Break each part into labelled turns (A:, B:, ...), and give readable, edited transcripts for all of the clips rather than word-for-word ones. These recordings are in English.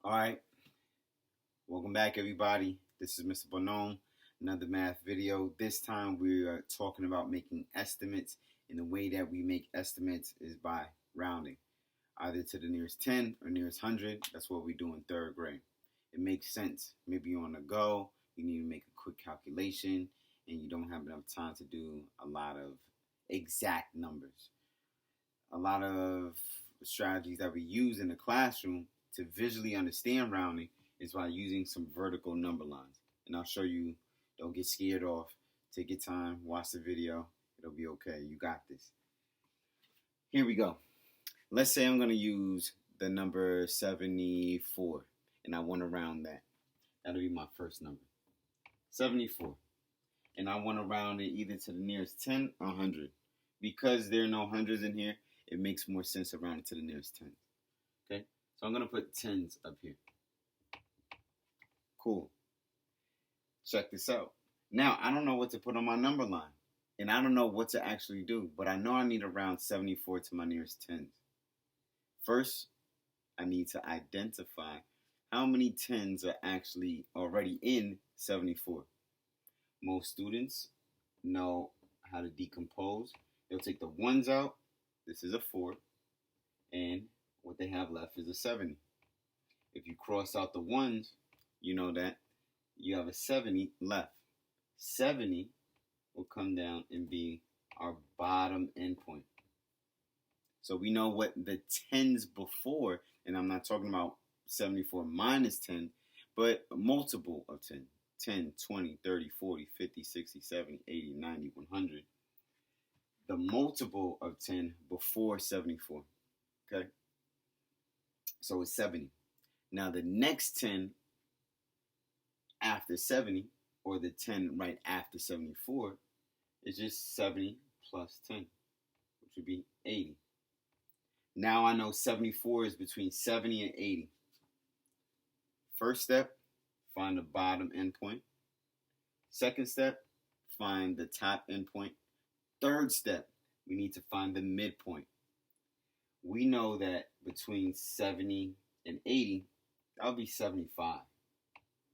A: All right, welcome back, everybody. This is Mr. Bonhomme, another math video. This time we are talking about making estimates, and the way that we make estimates is by rounding, either to the nearest 10 or nearest 100. That's what we do in third grade. It makes sense. Maybe you're on the go, you need to make a quick calculation, and you don't have enough time to do a lot of exact numbers. A lot of strategies that we use in the classroom to visually understand rounding is by using some vertical number lines. And I'll show you. Don't get scared off. Take your time. Watch the video. It'll be okay. You got this. Here we go. Let's say I'm going to use the number 74, and I want to round that. That'll be my first number. 74. And I want to round it either to the nearest 10 or 100. Because there are no hundreds in here, it makes more sense to round it to the nearest 10. Okay? So I'm going to put tens up here. Cool. Check this out. Now, I don't know what to put on my number line. And I don't know what to actually do. But I know I need to round 74 to my nearest tens. First, I need to identify how many tens are actually already in 74. Most students know how to decompose. They'll take the ones out. This is a 4. And what they have left is a 70. If you cross out the ones, you know that you have a 70 left. 70 will come down and be our bottom endpoint. So we know what the tens before, and I'm not talking about 74 minus 10, but a multiple of 10. 10, 20, 30, 40, 50, 60, 70, 80, 90, 100. The multiple of 10 before 74. Okay? So it's 70. Now the next 10 after 70, or the 10 right after 74, is just 70 plus 10, which would be 80. Now I know 74 is between 70 and 80. First step, find the bottom endpoint. Second step, find the top endpoint. Third step, we need to find the midpoint. We know that between 70 and 80, that'll be 75.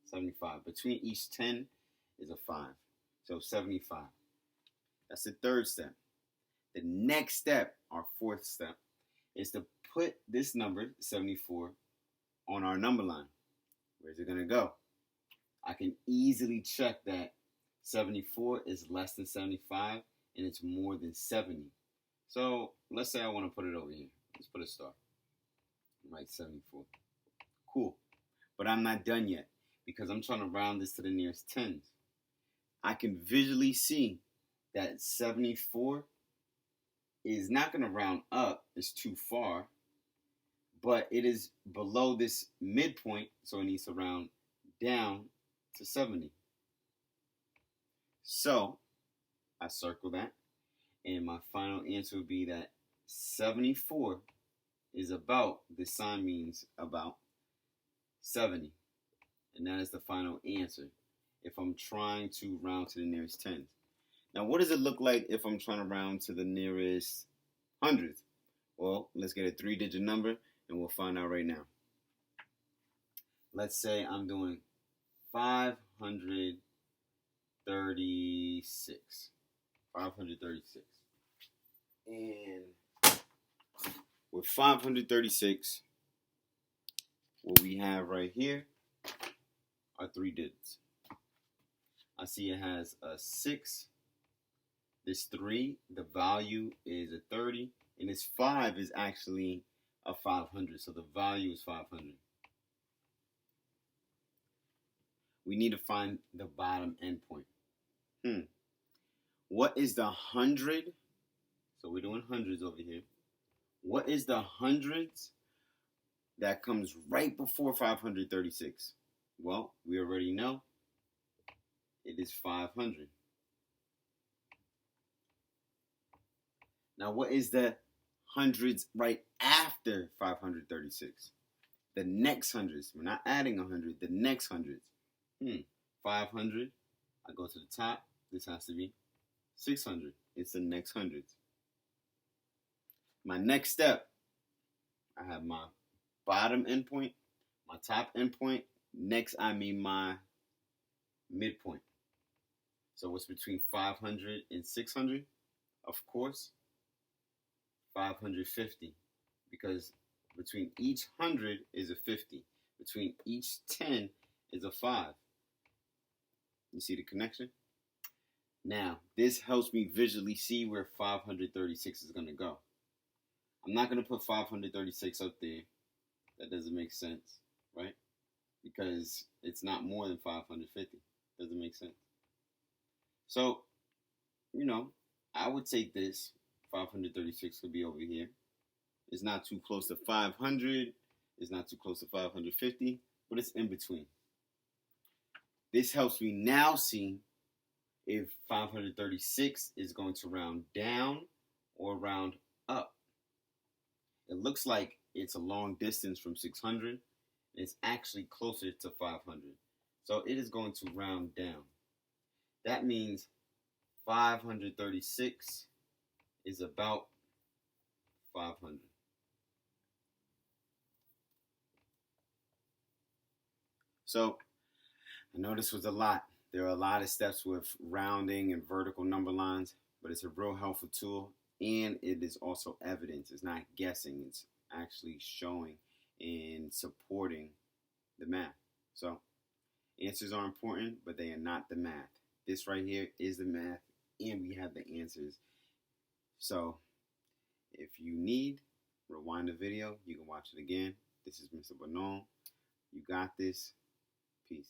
A: 75. Between each 10 is a 5. So 75. That's the third step. The next step, our fourth step, is to put this number, 74, on our number line. Where's it going to go? I can easily check that 74 is less than 75 and it's more than 70. So let's say I want to put it over here. Let's put a star. Right, 74. Cool. But I'm not done yet because I'm trying to round this to the nearest tens. I can visually see that 74 is not going to round up. It's too far. But it is below this midpoint, so it needs to round down to 70. So I circle that, and my final answer would be that 74 is about, this sign means about 70. And that is the final answer if I'm trying to round to the nearest tens. Now, what does it look like if I'm trying to round to the nearest hundreds? Well, let's get a 3-digit number, and we'll find out right now. Let's say I'm doing 536. 536. And with 536, what we have right here are 3 digits. I see it has a 6. This 3, the value is a 30. And this 5 is actually a 500. So the value is 500. We need to find the bottom endpoint. What is the 100? So we're doing hundreds over here. What is the hundreds that comes right before 536? Well, we already know it is 500. Now, what is the hundreds right after 536? The next hundreds. We're not adding 100. The next hundreds. 500. I go to the top. This has to be 600. It's the next hundreds. My next step, I have my bottom endpoint, my top endpoint. Next, I mean my midpoint. So what's between 500 and 600? Of course, 550. Because between each 100 is a 50. Between each 10 is a 5. You see the connection? Now, this helps me visually see where 536 is going to go. I'm not going to put 536 up there. That doesn't make sense, right? Because it's not more than 550. Doesn't make sense. So, I would take this. 536 could be over here. It's not too close to 500. It's not too close to 550, but it's in between. This helps me now see if 536 is going to round down or round up. It looks like it's a long distance from 600. It's actually closer to 500. So it is going to round down. That means 536 is about 500. So I know this was a lot. There are a lot of steps with rounding and vertical number lines, but it's a real helpful tool, and it is also evidence. It's not guessing. It's actually showing and supporting the math. So answers are important, but they are not the math. This right here is the math, and we have the answers. So if you need, rewind the video. You can watch it again. This is Mr. Bonon. You got this. Peace.